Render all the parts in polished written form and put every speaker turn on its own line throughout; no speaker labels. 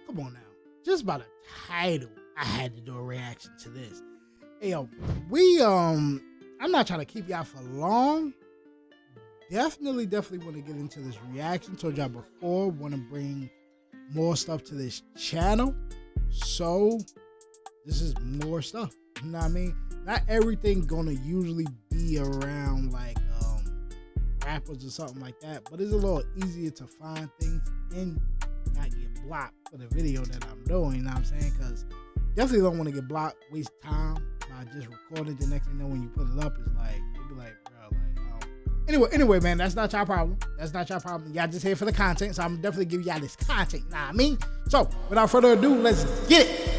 come on now. Just by the title, I had to do a reaction to this. Hey, yo, I'm not trying to keep y'all for long. Definitely want to get into this reaction. Told y'all before, want to bring more stuff to this channel. So, this is more stuff. You know what I mean? Not everything gonna usually be around like rappers or something like that, but it's a little easier to find things and not get blocked for the video that I'm doing. You know what I'm saying? Because definitely don't want to get blocked, waste time by just recording. The next thing you know, when you put it up, it's like they be like, bro, like anyway, man, that's not your problem. That's not your problem. Y'all just here for the content, so I'm definitely giving y'all this content. You know what I mean? So without further ado, let's get it.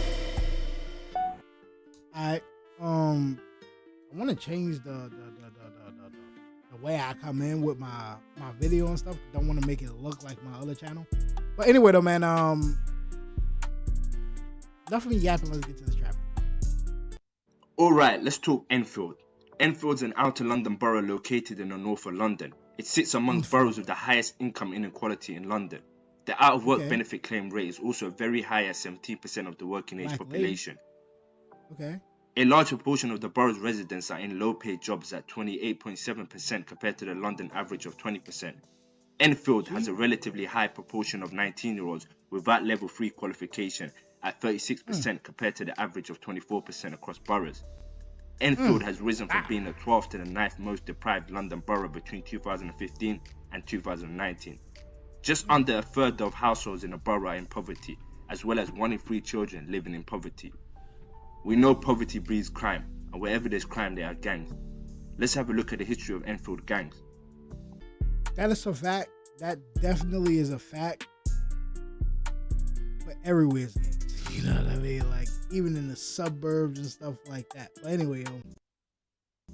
All right. I want to change the way I come in with my video and stuff. Don't want to make it look like my other channel. But anyway, though, man, definitely yapping. Let's get to this traffic.
All right, let's talk Enfield. Enfield's an outer London borough located in the north of London. It sits among boroughs with the highest income inequality in London. The out of work benefit claim rate is also very high at 17% of the working age population.
Okay.
A large proportion of the borough's residents are in low-paid jobs at 28.7% compared to the London average of 20%. Enfield has a relatively high proportion of 19-year-olds without level 3 qualification at 36% compared to the average of 24% across boroughs. Enfield has risen from being the 12th to the 9th most deprived London borough between 2015 and 2019. Just under a third of households in the borough are in poverty, as well as 1 in 3 children living in poverty. We know poverty breeds crime, and wherever there's crime, there are gangs. Let's have a look at the history of Enfield gangs.
That is a fact. That definitely is a fact. But everywhere is gangs. You know what I mean? Like, even in the suburbs and stuff like that. But anyway,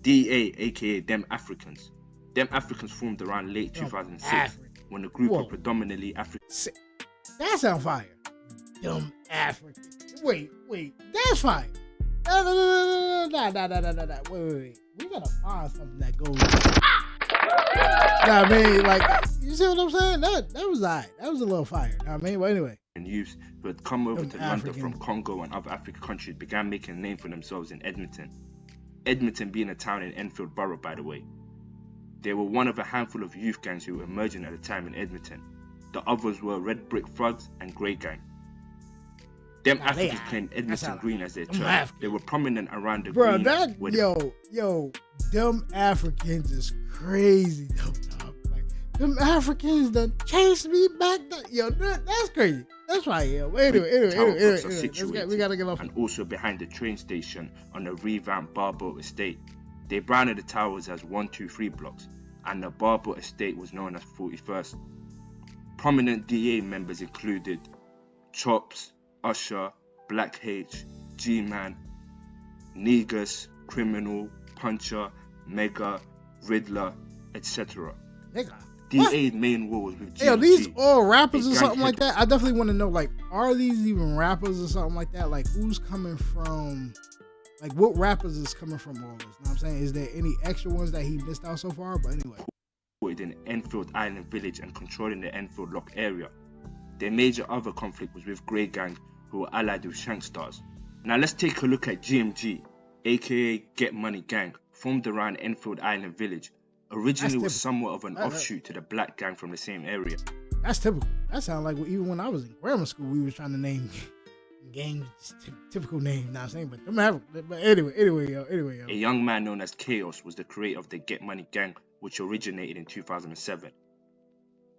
DA, aka Dem Africans. Dem Africans formed around late 2006 when a group of predominantly African...
That sounds fire. Dem Africans. Wait, that's fine. No. Wait. We gotta find something that goes. I mean, like, you see what I'm saying? That was alright. That was a little fire. I mean, but anyway.
And youths who had come over to London from Congo and other African countries began making a name for themselves in Edmonton. Edmonton being a town in Enfield Borough, by the way. They were one of a handful of youth gangs who were emerging at the time in Edmonton. The others were Red Brick Thugs and Grey Gang. Them Africans claimed Edmonton Green as their church. They were prominent around the green.
Them Africans is crazy though, dog. Like, them Africans done chased me back. That's crazy. That's right, yo. Anyway, we gotta get off.
And also behind the train station on the revamped Barbour Estate. They branded the towers as 123 blocks, and the Barbour Estate was known as 41st. Prominent DA members included Chops, Usher, Black H, G-Man, Negus, Criminal, Puncher, Mega, Riddler, etc. DA's main war was with GMG.
Are these all rappers or something like that? I definitely want to know, like, are these even rappers or something like that? Like, who's coming from, like, what rappers is coming from all this? You know what I'm saying? Is there any extra ones that he missed out so far? But anyway.
In Enfield Island Village and controlling the Enfield Lock area. Their major other conflict was with Grey Gang, who were allied with Shankstars. Now let's take a look at GMG, aka Get Money Gang, formed around Enfield Island Village. Originally was somewhat of an offshoot to the Black Gang from the same area.
That's typical. That sounds like even when I was in grammar school, we was trying to name gangs, typical name. Not saying, but anyway, yo.
A young man known as Chaos was the creator of the Get Money Gang, which originated in 2007.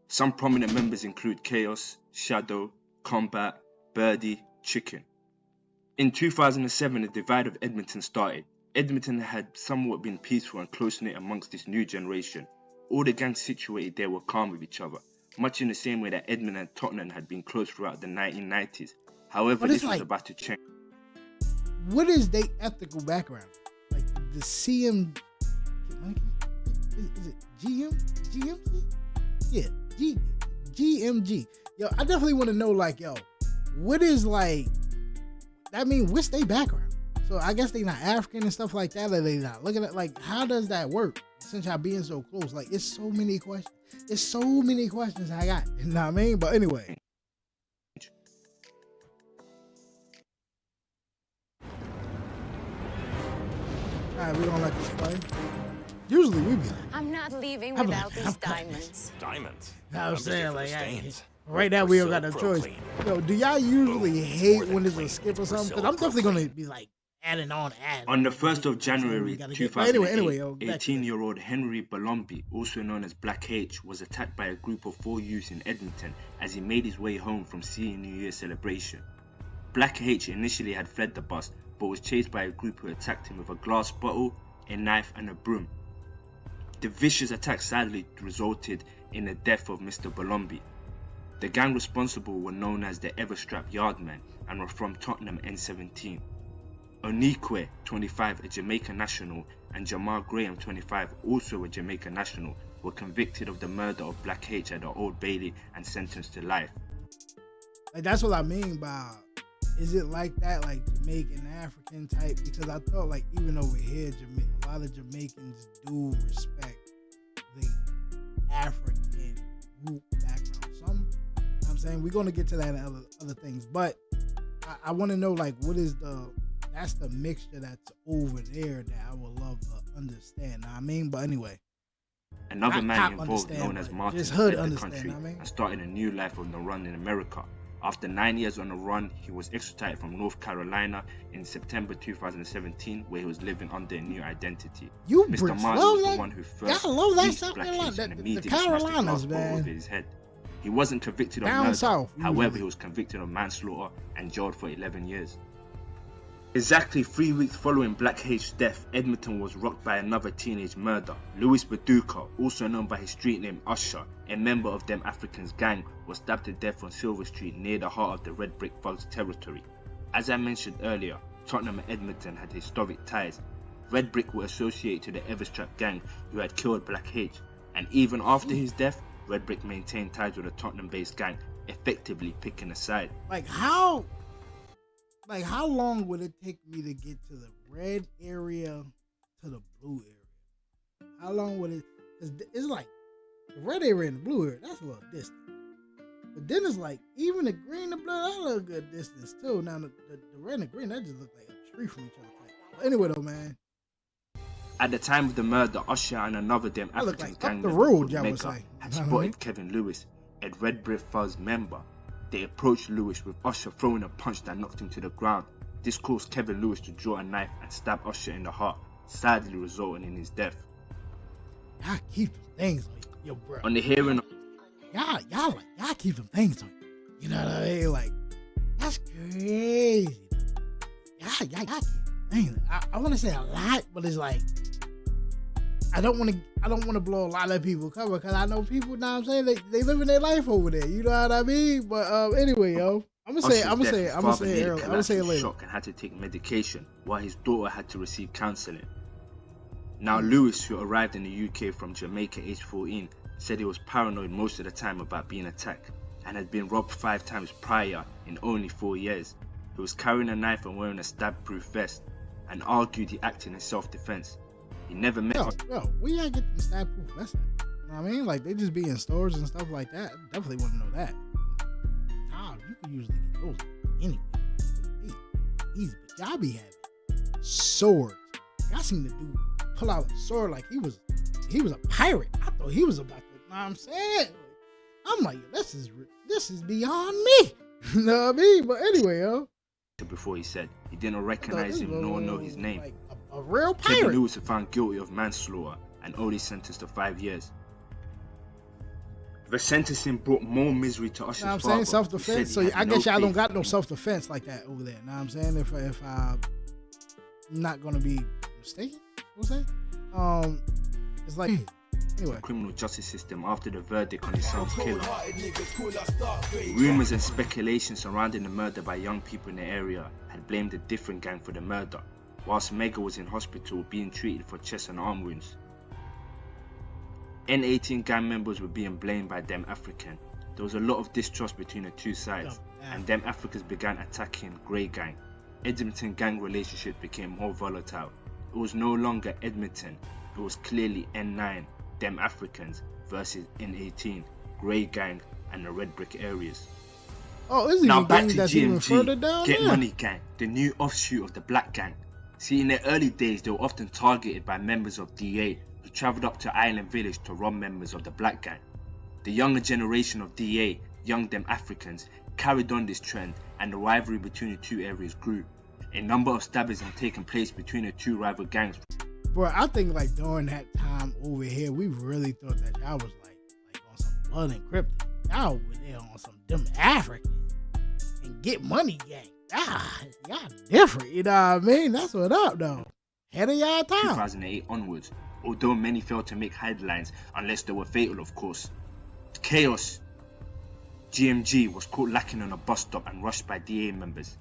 Some prominent members include Chaos, Shadow, Combat, Birdie, Chicken. In 2007, the divide of Edmonton started. Edmonton had somewhat been peaceful and close-knit amongst this new generation. All the gangs situated there were calm with each other, much in the same way that Edmonton and Tottenham had been close throughout the 1990s. However, this was about to change.
What is their ethical background? Like the CM... Is it GMG? Yeah, GMG. Yo, I definitely want to know, like, yo, what is, like, I mean, what's their background? So I guess they not African and stuff like that, or they not looking at, like, how does that work? Since y'all being so close, like, it's so many questions. It's so many questions I got, you know what I mean? But anyway. we don't let this play. Usually we be like,
I'm not leaving
I'm
without
like,
these
I'm playing
diamonds.
Diamonds.
you know what I'm
just here
saying?
for the
Like,
stains.
right now we don't got no
Brazil
choice.
Clean.
Yo, do y'all usually
Boom.
hate
More than
when there's a
clean.
skip or something? Because
Brazil
I'm definitely
Clean.
going to be like adding on ads.
On the 1st of
We
January
gotta get- but anyway,
2008,
yo, back to
18-year-old Henry Balombi, also known as Black H, was attacked by a group of 4 youths in Edmonton as he made his way home from seeing New Year celebration. Black H initially had fled the bus, but was chased by a group who attacked him with a glass bottle, a knife and a broom. The vicious attack sadly resulted in the death of Mr. Balombi. The gang responsible were known as the Everstrap Yardmen and were from Tottenham N17. Onique, 25, a Jamaican national, and Jamal Graham, 25, also a Jamaican national, were convicted of the murder of Black H at the Old Bailey and sentenced to life.
Like, that's what I mean by, is it like that, like Jamaican, African type? Because I thought, like, even over here, a lot of Jamaicans do respect the African root background. Some, you know what I'm saying? We're going to get to that in other things. But I want to know, like, what is that's the mixture that's over there that I would love to understand. Know what I mean? But anyway.
Another
Not
man
top
involved,
understand,
known as
but
Martin,
just hood
fled the
understand,
country
I mean?
and started a new life on the run in America. After 9 years on the run, he was extradited from North Carolina in September 2017, where he was living under a new identity.
You
Mr.
Brits
Martin
love
was the
that.
one who first
Y'all love that
reached
South
Black
Carolina.
H and
The
immediately smashed the
Carolinas,
glass bottle
man.
over his head. He wasn't convicted of
Down
murder,
south,
however,
usually.
he was convicted of manslaughter and jailed for 11 years. Exactly 3 weeks following Black H's death, Edmonton was rocked by another teenage murder. Louis Baduka, also known by his street name Usher, a member of Them Africans gang, was stabbed to death on Silver Street near the heart of the Red Brick Thugs territory. As I mentioned earlier, Tottenham and Edmonton had historic ties. Red Brick were associated to the Everstrap gang who had killed Black H, and even after his death, Red Brick maintained ties with a Tottenham-based gang, effectively picking a side.
Like how long would it take me to get to the red area to the blue area? How long would it? It's like the red area and the blue area. That's a little distant. But then it's like even the green and blue, that's a little good distance too. Now the red and the green, that just look like a tree from each other. But anyway though, man.
At the time of the murder, Usher and another Them
I look
Africans
like
gang
up the
member
road,
called
y'all would
Mega
say.
had
You know what I mean?
spotted Kevin Lewis, a Red Brick Fuzz member. They approached Lewis with Usher throwing a punch that knocked him to the ground. This caused Kevin Lewis to draw a knife and stab Usher in the heart, sadly resulting in his death.
Y'all keep them things like yo, bro.
On the hearing of
Y'all keep them things on you. You know what I mean? Like that's crazy. Y'all keep them things. I want to say a lot, but it's like I don't want to blow a lot of people cover because I know people. Know what I'm saying they living their life over there. You know what I mean? But anyway, yo, I'm gonna say it early. I'm gonna say it later.
Shock and had to take medication while his daughter had to receive counselling. Now Lewis, who arrived in the UK from Jamaica aged 14, said he was paranoid most of the time about being attacked and had been robbed 5 times prior in only 4 years. He was carrying a knife and wearing a stab-proof vest and argued he acted in self-defense. He never met.
Yo, where y'all get the stab proof vests at? You know what I mean? Like they just be in stores and stuff like that. I definitely want to know that. Nah, you can usually get those anyway. Easy, but y'all be having swords. I seen the dude pull out a sword like he was a pirate. I thought he was about to. You know what I'm saying? I'm like, this is beyond me. You know what I mean? But anyway, yo.
Before he said he didn't recognize him nor know his name.
Like a real pirate.
Kevin Lewis was found guilty of manslaughter and only sentenced to 5 years. The sentencing brought more misery to Usher's
You know what I'm
father.
saying? Self-defense. So I guess y'all don't got no
faith.
self-defense like that over there. Know what I'm saying? If I'm not gonna be mistaken, what I'm saying? It's like anyway.
Criminal justice system after the verdict on his son's killer. Rumors and speculation surrounding the murder by young people in the area had blamed a different gang for the murder, whilst Mega was in hospital being treated for chest and arm wounds. N18 gang members were being blamed by Them African. There was a lot of distrust between the two sides, and Them Africans began attacking Grey Gang. Edmonton gang relationship became more volatile. It was no longer Edmonton, it was clearly N9, Them Africans versus N18, Grey Gang and the Red Brick areas.
Oh, this is
Now
even
back
gang
to
that's even further
GMG,
down
Get
there.
Money Gang, the new offshoot of the Black Gang. See, in their early days, they were often targeted by members of DA who travelled up to Island Village to rob members of the Black Gang. The younger generation of DA, Young Dem Africans, carried on this trend, and the rivalry between the two areas grew. A number of stabbings have taken place between the two rival gangs.
Bro, I think like during that time over here, we really thought that y'all was like on some blood encrypted. Y'all were there on some dumb African and get money gang. Y'all different, you know what I mean? That's what up though. Head of y'all time.
2008 onwards, although many failed to make headlines unless they were fatal, of course. Chaos GMG was caught lacking on a bus stop and rushed by DA members.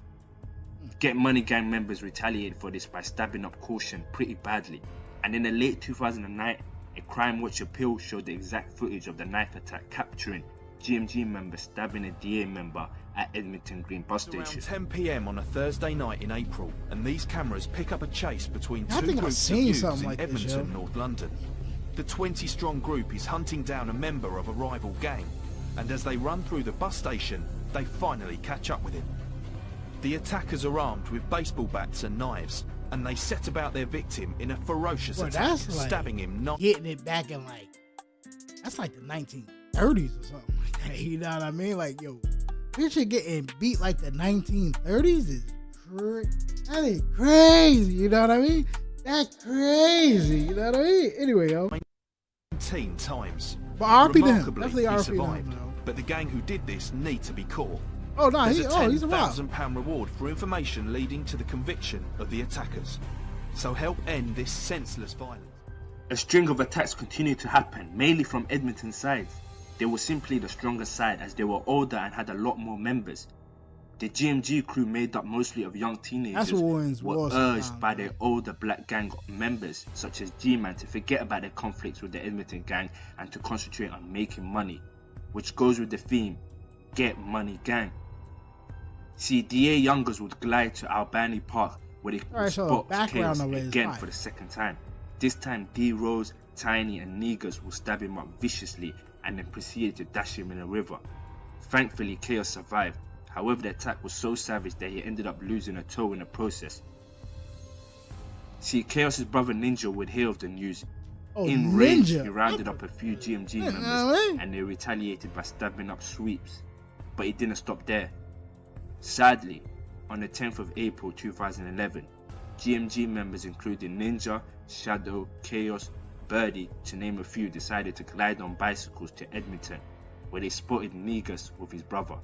Get Money Gang members retaliated for this by stabbing up Caution pretty badly, and in the late 2009, a Crime Watch appeal showed the exact footage of the knife attack capturing GMG members stabbing a DA member at Edmonton Green bus station.
Around 10 PM on a Thursday night in April, and these cameras pick up a chase between two groups of youths in Edmonton, North London. The 20-strong group is hunting down a member of a rival gang, and as they run through the bus station, they finally catch up with him. The attackers are armed with baseball bats and knives, and they set about their victim in a ferocious attack, stabbing him not
getting it back in that's like the 1930s or something like that. You know what I mean? Like, yo, picture getting beat like the 1930s is that is crazy. You know what I mean? That's crazy. You know what I mean? Anyway, yo.
19 times.
But RP to him.
Remarkably,
Definitely
he
RP
survived,
to him,
but the gang who did this need to be caught.
Oh no,
There's
he's a wild.
£10,000 reward for information leading to the conviction of the attackers. So help end this senseless violence.
A string of attacks continued to happen, mainly from Edmonton's side. They were simply the stronger side as they were older and had a lot more members. The GMG crew, made up mostly of young teenagers, were urged by their older Black Gang members such as G-Man to forget about their conflicts with the Edmonton gang and to concentrate on making money, which goes with the theme, Get Money Gang. See, DA youngers would glide to Albany Park where they could spot Chaos again for the second time. This time D-Rose, Tiny and Negus will stab him up viciously and then proceeded to dash him in a river. Thankfully Chaos survived, however the attack was so savage that he ended up losing a toe in the process. See, Chaos's brother Ninja would hear of the news. Enraged, he rounded up a few GMG members and they retaliated by stabbing up Sweeps. But he didn't stop there. Sadly, on the 10th of April 2011, GMG members including Ninja, Shadow, Chaos, Birdie, to name a few, decided to glide on bicycles to Edmonton, where they spotted Negus with his brother.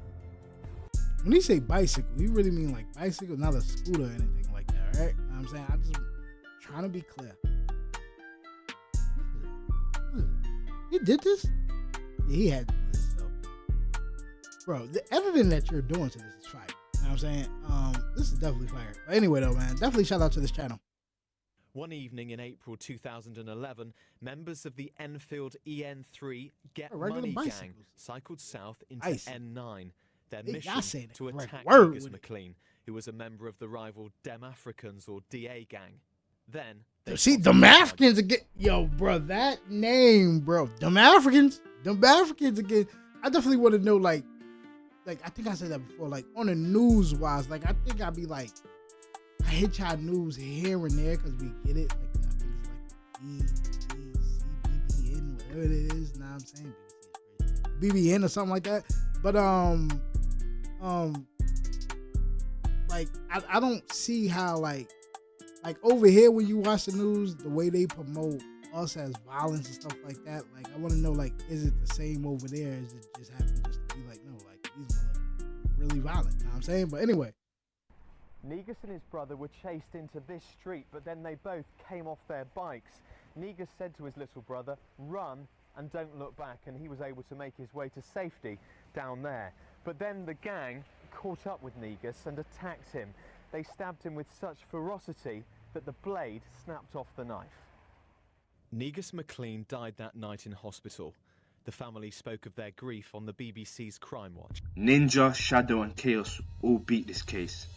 When you say bicycle, you really mean like bicycle, not a scooter or anything like that, right? You know what I'm saying? I'm just trying to be clear. He did this? Yeah, he had to do this though. Bro, the editing that you're doing to this is fire. You know what I'm saying? This is definitely fire. But anyway though, man, definitely shout out to this channel.
One evening in April 2011, members of the Enfield EN3 Get Money Gang cycled south into N9. Their mission to attack Negus McLean, who was a member of the rival Dem Africans or DA gang. Then they
see Dem Africans again. Yo, bro, that name, bro. Dem Africans again. I definitely want to know, like I think I said that before, like on the news wise, like I think I'd be like, I hit y'all news here and there because we get it. Like I think it's like BBN, whatever it is. Nah, I'm saying BBN or something like that. But like I don't see how like over here when you watch the news, the way they promote us as violence and stuff like that. Like I want to know, like, is it the same over there? Is it just happen just to be like, no, like these motherfuckers really violent? You know what I'm saying? But anyway.
Negus and his brother were chased into this street, but then they both came off their bikes. Negus said to his little brother, run and don't look back, and he was able to make his way to safety down there. But then the gang caught up with Negus and attacked him. They stabbed him with such ferocity that the blade snapped off the knife.
Negus McLean died that night in hospital. The family spoke of their grief on the BBC's Crime Watch.
Ninja, Shadow and Chaos all beat this case.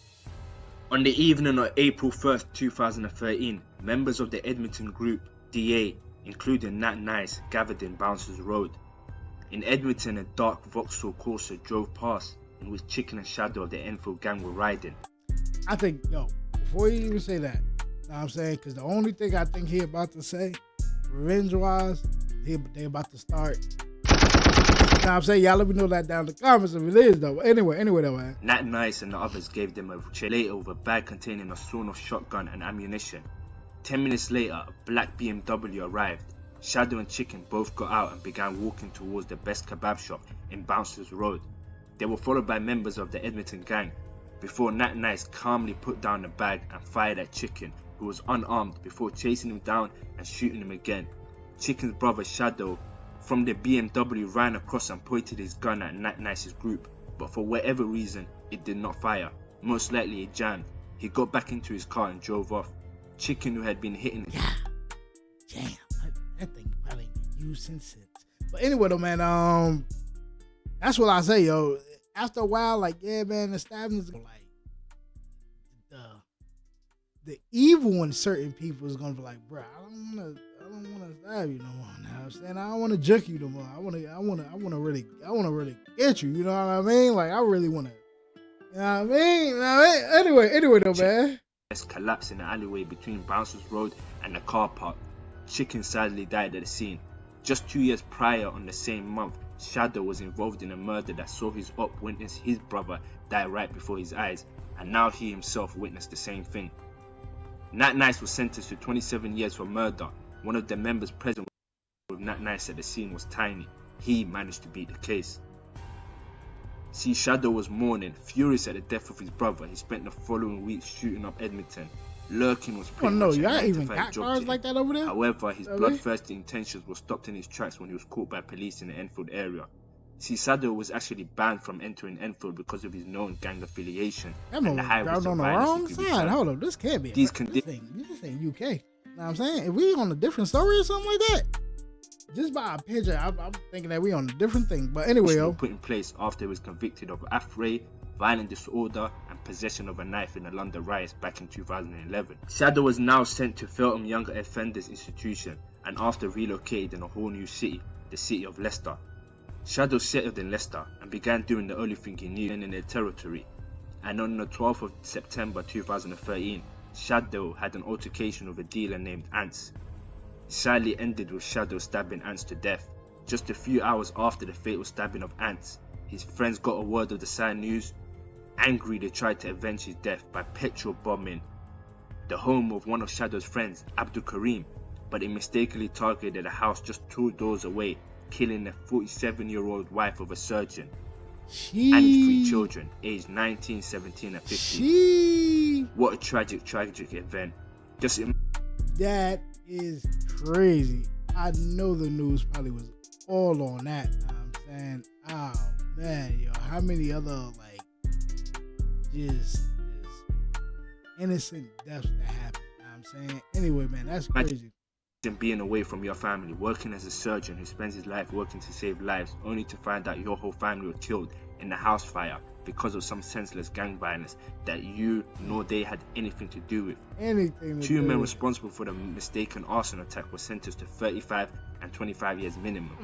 On the evening of April 1st, 2013, members of the Edmonton group, DA, including Nat Nice, gathered in Bouncers Road. In Edmonton, a dark Vauxhall Corsa drove past, in which Chicken and Shadow of the Enfield gang were riding.
I think, yo, before you even say that, know what I'm saying? Because the only thing I think he about to say, revenge-wise, they about to start. You know what I'm saying? Y'all let me know that down in the comments if it is, though. Anyway, though, man.
Nat Nice and the others gave them a chair later with a bag containing a sawn-off shotgun and ammunition. 10 minutes later, a black BMW arrived. Shadow and Chicken both got out and began walking towards the best kebab shop in Bouncers Road. They were followed by members of the Edmonton gang, before Nat Nice calmly put down the bag and fired at Chicken, who was unarmed, before chasing him down and shooting him again. Chicken's brother Shadow from the BMW ran across and pointed his gun at Nat Nice's group, but for whatever reason, it did not fire. Most likely it jammed. He got back into his car and drove off. Chicken, who had been hitting...
Yeah, damn, that thing probably been used since. But anyway, though, man, that's what I say, yo. After a while, like, yeah, man, the stabbing is like the evil in certain people is gonna be like, bro, I don't wanna stab you no more. Now I'm saying I don't wanna juke you no more. I wanna really get you. You know what I mean? Like, I really wanna. You know what I mean? Anyway, though, man.
Collapsed in the alleyway between Bouncers Road and the car park. Chicken sadly died at the scene. Just 2 years prior, on the same month, Shadow was involved in a murder that saw his op witness his brother die right before his eyes, and now he himself witnessed the same thing. Nat Nice was sentenced to 27 years for murder. One of the members present with Nat Nice at the scene was Tiny. He managed to beat the case. See, Shadow was mourning, furious at the death of his brother. He spent the following week shooting up Edmonton. Lurking was pretty much a 9-to-5 job to
like that over there?
However, his bloodthirsty intentions were stopped in his tracks when he was caught by police in the Enfield area. See, Shadow was actually banned from entering Enfield because of his known gang affiliation and the high risk of violence.
On the wrong side. Hold up, this can't be. This ain't UK. You know what I'm saying? If we on a different story or something like that, just by a picture, I'm thinking that we on a different thing. But anyway,
put in place after he was convicted of affray, violent disorder, and possession of a knife in the London riots back in 2011. Shadow was now sent to Feltham Younger Offenders Institution and after relocated in a whole new city, the city of Leicester. Shadow settled in Leicester and began doing the only thing he knew in their territory. And on the 12th of September 2013, Shadow had an altercation with a dealer named Ants. It sadly ended with Shadow stabbing Ants to death. Just a few hours after the fatal stabbing of Ants, his friends got a word of the sad news. Angry, they tried to avenge his death by petrol bombing the home of one of Shadow's friends, Abdul Karim, but they mistakenly targeted a house just 2 doors away, killing the 47-year-old wife of a surgeon and his 3 children, aged 19, 17 and 15. What a tragic event.
That is crazy. I know the news probably was all on that. You know what I'm saying? Oh man, yo, how many other like just innocent deaths that happened? You know what I'm saying? Anyway, man, that's crazy.
Being away from your family, working as a surgeon who spends his life working to save lives, only to find out your whole family were killed in the house fire because of some senseless gang violence that you nor they had anything to do with. 2 men responsible for the mistaken arson attack were sentenced to 35 and 25 years minimum,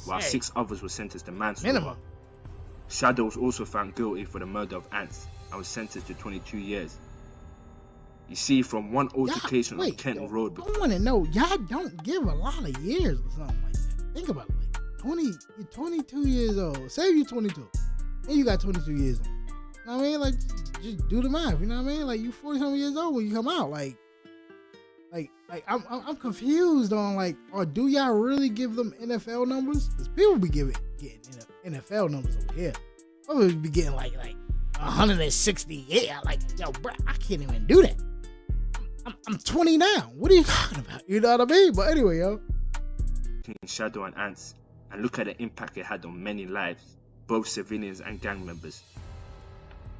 while 6 others were sentenced to manslaughter. Shadow was also found guilty for the murder of Ants and was sentenced to 22 years. You see, from one altercation on Kenton Road.
I want to know, y'all don't give a lot of years or something like that. Think about it, like you're 22 years old. Say you're 22, and you got 22 years old. You know what I mean? Like, just do the math. You know what I mean? Like, you 40-something years old when you come out. Like I'm confused on like, or do y'all really give them NFL numbers? Because people be getting NFL numbers over here. People be getting like 160. Yeah, like, yo, bro, I can't even do that. I'm 20 now. What are you talking about? You know what I mean? But anyway, yo.
Shadow and Ants, and look at the impact it had on many lives, both civilians and gang members.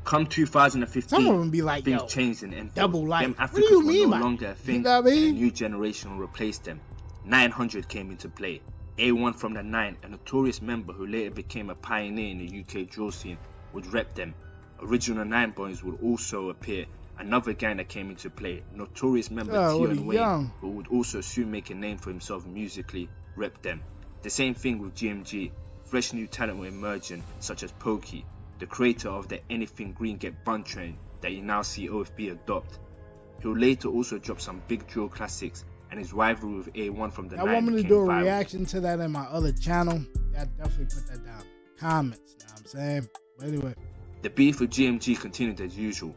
Come 2015,
some of them be like,
things changed in Enfield.
Double life.
Them
Africans what do you mean
were no longer a thing,
you know what I mean?
And a new generation replaced them. 900 came into play. A1 from the 9, a notorious member who later became a pioneer in the UK drill scene, would rep them. Original 9 Boys would also appear. Another gang that came into play, notorious member Tion Wayne, who would also soon make a name for himself musically, rep them. The same thing with GMG. Fresh new talent were emerging, such as Pokey, the creator of the Anything Green Get Bun train that you now see OFB adopt. He'll later also drop some big drill classics, and his rivalry with A1 from the 90s.
I want me to do a reaction to that in my other channel. Yeah, definitely put that down in the comments. You know what I'm saying? But anyway.
The beef with GMG continued as usual.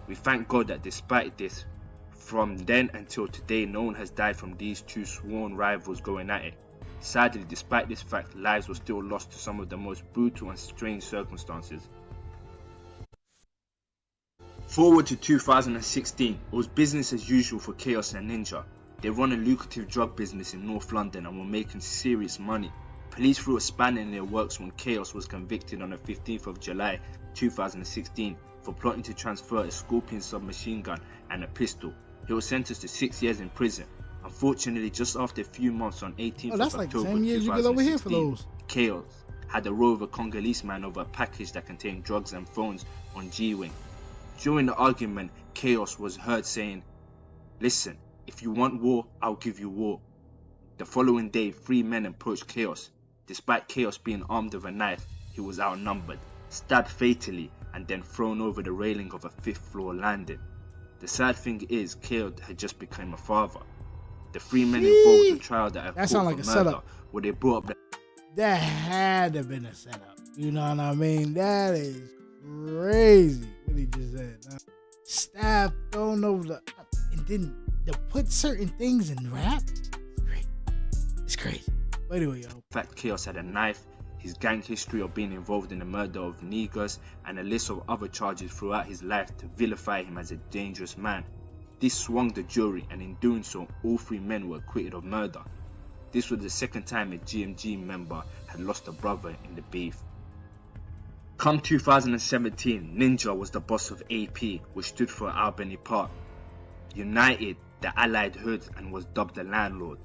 We thank God that despite this, from then until today, no one has died from these two sworn rivals going at it. Sadly, despite this fact, lives were still lost to some of the most brutal and strange circumstances. Forward to 2016, it was business as usual for Chaos and Ninja. They run a lucrative drug business in North London and were making serious money. Police threw a spanner in their works when Chaos was convicted on the 15th of July 2016 for plotting to transfer a Scorpion submachine gun and a pistol. He was sentenced to 6 years in prison. Unfortunately, just after a few months, on 18th of October 2016, Chaos had a row of a Congolese man over a package that contained drugs and phones on G-Wing. During the argument, Chaos was heard saying, "Listen, if you want war, I'll give you war." The following day, 3 men approached Chaos. Despite Chaos being armed with a knife, he was outnumbered, stabbed fatally, and then thrown over the railing of a 5th floor landing. The sad thing is, Chaos had just become a father. The 3 men involved in the trial that have caught for murder, where they brought up
that had to have been a setup. You know what I mean? That is crazy what he just said. Stabbed, thrown over the, and then to put certain things in rap. It's great. It's crazy. But anyway, yo.
In fact, Chaos had a knife, his gang history of being involved in the murder of Negus, and a list of other charges throughout his life to vilify him as a dangerous man. This swung the jury, and in doing so, all 3 men were acquitted of murder. This was the second time a GMG member had lost a brother in the beef. Come 2017, Ninja was the boss of AP, which stood for Albany Park. United the Allied Hood and was dubbed the landlord.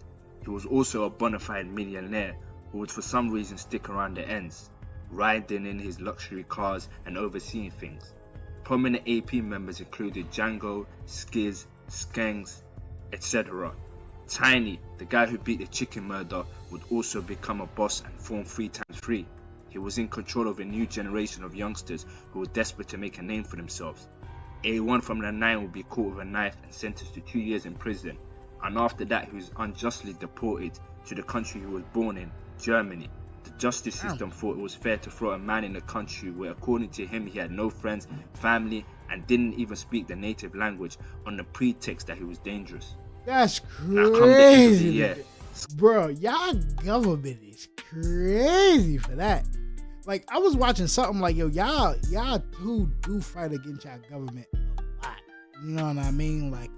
He was also a bona fide millionaire who would for some reason stick around the ends, riding in his luxury cars and overseeing things. Prominent AP members included Django, Skiz, Skanks, etc. Tiny, the guy who beat the chicken murder, would also become a boss and form 3x3. He was in control of a new generation of youngsters who were desperate to make a name for themselves. A1 from the 9 would be caught with a knife and sentenced to 2 years in prison, and after that he was unjustly deported to the country he was born in, Germany. The justice system thought it was fair to throw a man in a country where according to him he had no friends, family, and didn't even speak the native language on the pretext that he was dangerous.
That's crazy. Bro, y'all government is crazy for that. Like, I was watching something like, yo, y'all who do fight against y'all government a lot. You know what I mean? Like,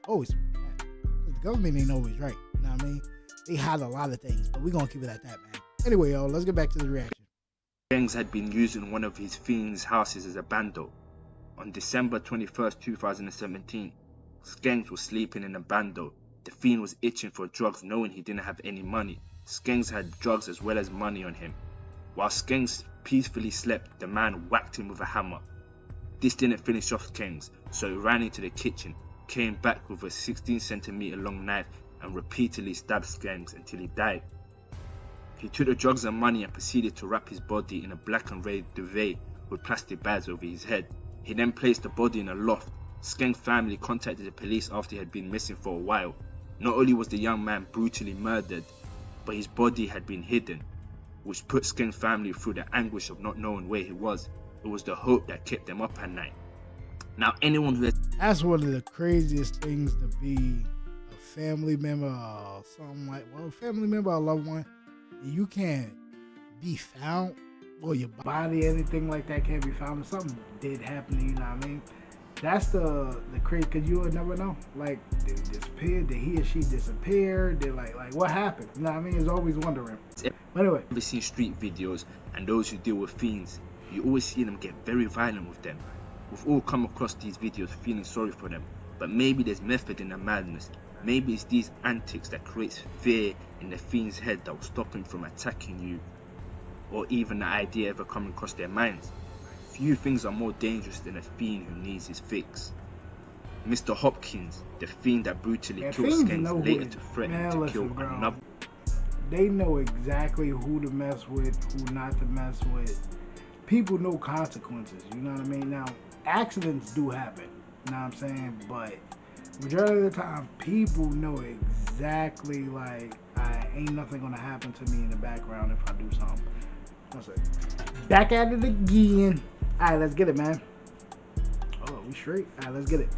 always. The government ain't always right. You know what I mean? They hide a lot of things, but we're going to keep it at that, man. Anyway, yo, let's get back to the reaction.
Skanks had been using one of his fiends' houses as a bando. On December 21st, 2017, Skanks was sleeping in a bando. The fiend was itching for drugs, knowing he didn't have any money. Skanks had drugs as well as money on him. While Skanks peacefully slept, the man whacked him with a hammer. This didn't finish off Skanks, so he ran into the kitchen, came back with a 16cm long knife and repeatedly stabbed Skanks until he died. He took the drugs and money and proceeded to wrap his body in a black and red duvet with plastic bags over his head. He then placed the body in a loft. Skanks' family contacted the police after he had been missing for a while. Not only was the young man brutally murdered, but his body had been hidden, which put Skanks' family through the anguish of not knowing where he was. It was the hope that kept them up at night. Now, anyone who has...
That's one of the craziest things to be a family member or something like, well, a family member or a loved one, and you can't be found, or your body, anything like that can't be found, or something did happen to you, know what I mean? That's the crazy, because you would never know. Like, did he disappear? Did he or she disappear? Did like what happened? You know what I mean? It's always wondering. But anyway.
I've seen street videos, and those who deal with fiends, you always see them get very violent with them. We've all come across these videos feeling sorry for them, but maybe there's method in the madness. Maybe it's these antics that creates fear in the fiend's head that will stop him from attacking you, or even the idea ever coming across their minds. Few things are more dangerous than a fiend who needs his fix. Mr. Hopkins, the fiend that brutally killed Skanks, later to threaten to kill another.
They know exactly who to mess with, who not to mess with. People know consequences, you know what I mean? Now, accidents do happen. You know what I'm saying? But majority of the time, people know exactly, like, ain't nothing gonna happen to me in the background if I do something. What's it? Back at it again. All right, let's get it, man. Oh, we straight. All right, let's get it.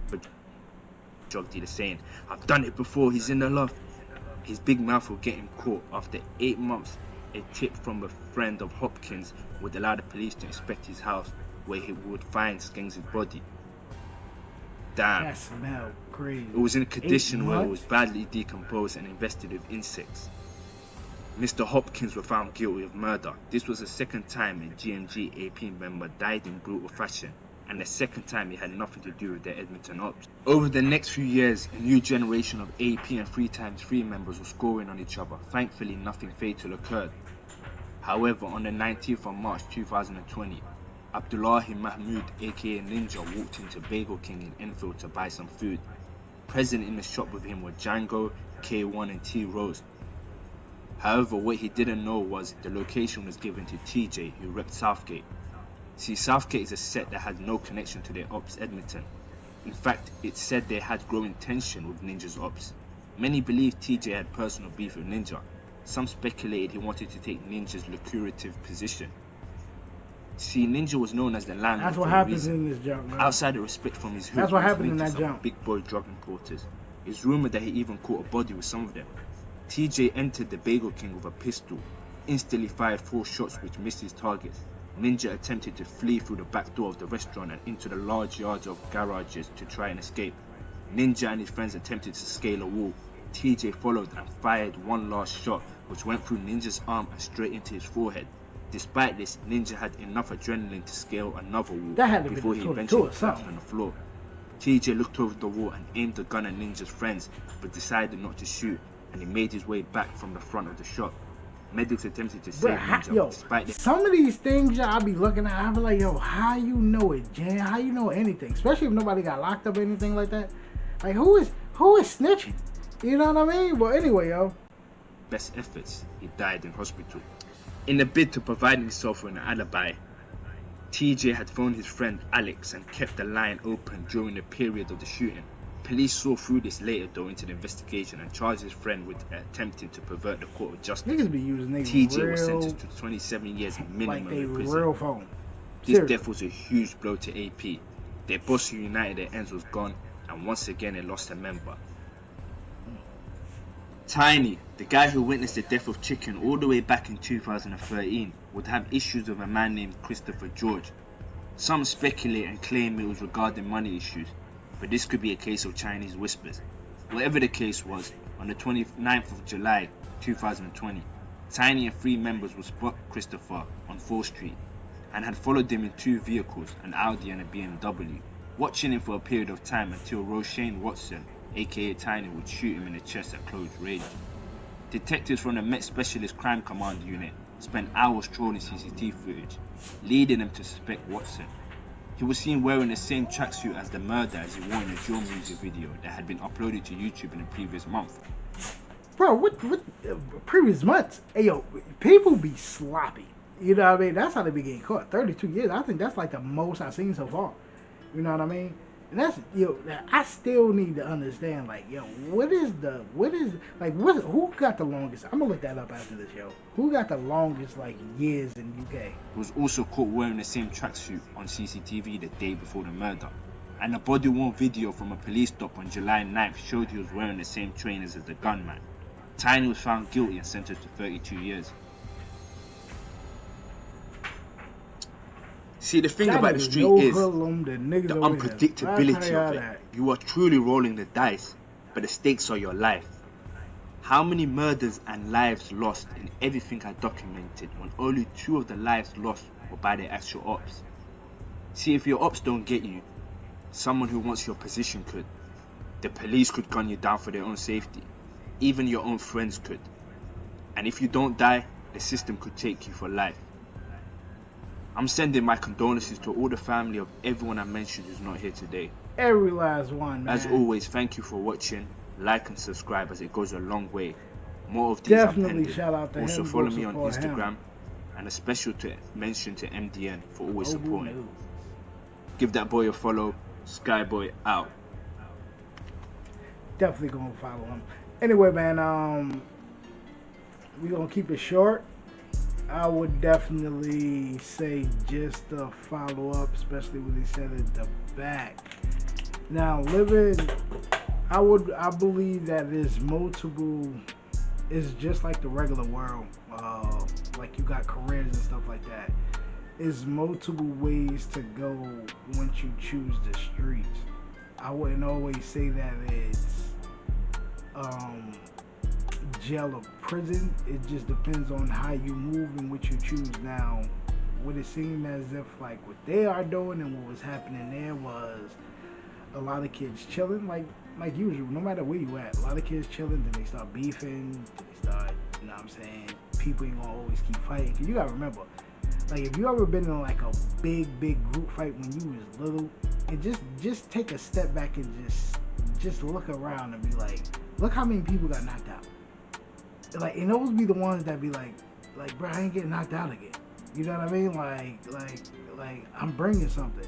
But drug dealer saying, "I've done it before." He's in the loft. His big mouth will get him caught. After 8 months, a tip from a friend of Hopkins would allow the police to inspect his house, where he would find Skanks' body. Damn.
That smelled crazy.
It was in a condition where it was badly decomposed and infested with insects. Mr. Hopkins was found guilty of murder. This was the second time a GMG AP member died in brutal fashion, and the second time he had nothing to do with the Edmonton Ops. Over the next few years, a new generation of AP and 3x3 members were scoring on each other. Thankfully, nothing fatal occurred. However, on the 19th of March 2020, Abdullahi Mahmood, aka Ninja, walked into Bagel King in Enfield to buy some food. Present in the shop with him were Django, K1 and T-Rose. However, what he didn't know was the location was given to TJ, who repped Southgate. See, Southgate is a set that had no connection to their ops Edmonton. In fact, it said they had growing tension with Ninja's ops. Many believed TJ had personal beef with Ninja. Some speculated he wanted to take Ninja's lucrative position. See, Ninja was known as the landlord.
That's what happens in this jump, man.
Outside of respect from his hood,
that's what happened in that jump.
Big boy drug importers. It's rumored that he even caught a body with some of them. TJ entered the Bagel King with a pistol, instantly fired 4 shots which missed his targets. Ninja attempted to flee through the back door of the restaurant and into the large yards of garages to try and escape. Ninja and his friends attempted to scale a wall. TJ followed and fired one last shot, which went through Ninja's arm and straight into his forehead. Despite this, Ninja had enough adrenaline to scale another wall before he eventually collapsed on the floor. TJ looked over the wall and aimed the gun at Ninja's friends, but decided not to shoot, and he made his way back from the front of the shop. Medics attempted to save Ninja,
yo,
despite
some of these things, I be looking at, I be like, yo, how you know it, Jan? How you know anything? Especially if nobody got locked up or anything like that. Like, who is snitching? You know what I mean? But anyway, yo.
Best efforts, he died in hospital. In a bid to provide himself with an alibi, TJ had phoned his friend Alex and kept the line open during the period of the shooting. Police saw through this later though into the investigation and charged his friend with attempting to pervert the court of justice.
Niggas be using
TJ was sentenced to 27 years minimum in prison.
Real phone.
This death was a huge blow to AP. Their boss who united their ends was gone, and once again they lost a member. Tiny, the guy who witnessed the death of Chicken all the way back in 2013, would have issues with a man named Christopher George. Some speculate and claim it was regarding money issues, but this could be a case of Chinese whispers. Whatever the case was, on the 29th of July 2020, Tiny and 3 members would spot Christopher on 4th Street and had followed him in 2 vehicles, an Audi and a BMW, watching him for a period of time until Roshane Watson, aka Tiny, would shoot him in the chest at close range. Detectives from the Met Specialist Crime Command Unit spent hours trawling CCTV footage, leading them to suspect Watson. He was seen wearing the same tracksuit as the murder as he wore in the drill music video that had been uploaded to YouTube in the previous month.
Bro, what previous months? Hey yo, people be sloppy. You know what I mean? That's how they be getting caught. 32 years. I think that's like the most I've seen so far. You know what I mean? And that's, yo, I still need to understand, like, yo, who got the longest? I'm gonna look that up after this, yo. Who got the longest, like, years in UK?
He was also caught wearing the same tracksuit on CCTV the day before the murder. And a body-worn video from a police stop on July 9th showed he was wearing the same trainers as the gunman. Tiny was found guilty and sentenced to 32 years. See, the thing about the street is the unpredictability of it. You are truly rolling the dice, but the stakes are your life. How many murders and lives lost in everything I documented when only 2 of the lives lost were by the actual ops? See, if your ops don't get you, someone who wants your position could. The police could gun you down for their own safety. Even your own friends could. And if you don't die, the system could take you for life. I'm sending my condolences to all the family of everyone I mentioned who's not here today.
Every last one, man.
As always, thank you for watching. Like and subscribe as it goes a long way. More of these
definitely shout out to
also
him.
Follow me on Instagram. And a special mention to MDN for always supporting. Give that boy a follow. Skyboy out.
Definitely gonna follow him. Anyway, man, we gonna keep it short. I would definitely say just a follow up, especially when they said at the back. Now, I believe that there's multiple. It's just like the regular world, like you got careers and stuff like that. There's multiple ways to go once you choose the streets. I wouldn't always say that it's jail or prison. It just depends on how you move and what you choose. Now, what it seemed as if like what they are doing and what was happening there was a lot of kids chilling, like usual, no matter where you at. A lot of kids chilling, then they start beefing, then they start, you know what I'm saying, people ain't gonna always keep fighting. Cause you gotta remember, like if you ever been in like a big group fight when you was little, and just take a step back and just look around and be like, look how many people got knocked out. Like, and those be the ones that be like, bro, I ain't getting knocked out again. You know what I mean? Like I'm bringing something.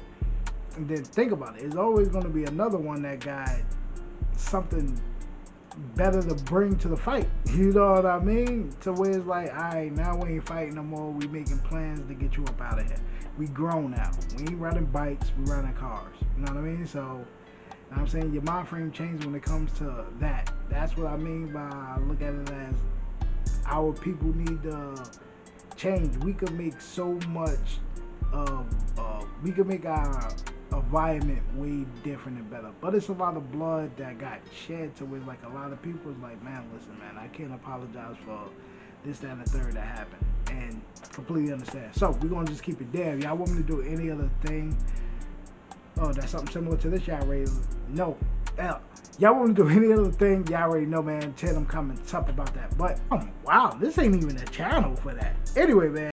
And then think about it. There's always going to be another one that got something better to bring to the fight. You know what I mean? So where it's like, all right, now we ain't fighting no more. We making plans to get you up out of here. We grown now. We ain't riding bikes. We riding cars. You know what I mean? So, you know what I'm saying? Your mind frame changes when it comes to that. That's what I mean by I look at it as our people need to change. We could make so much we could make our environment way different and better, but it's a lot of blood that got shed to where like a lot of people is like, man, listen, man, I can't apologize for this, that, and the third that happened, and completely understand. So we're gonna just keep it there. Y'all want me to do any other thing that's something similar to this? Y'all already know. Y'all want to do any other thing? Y'all already know, man. Tell them comments up about that. But wow, this ain't even a channel for that. Anyway, man.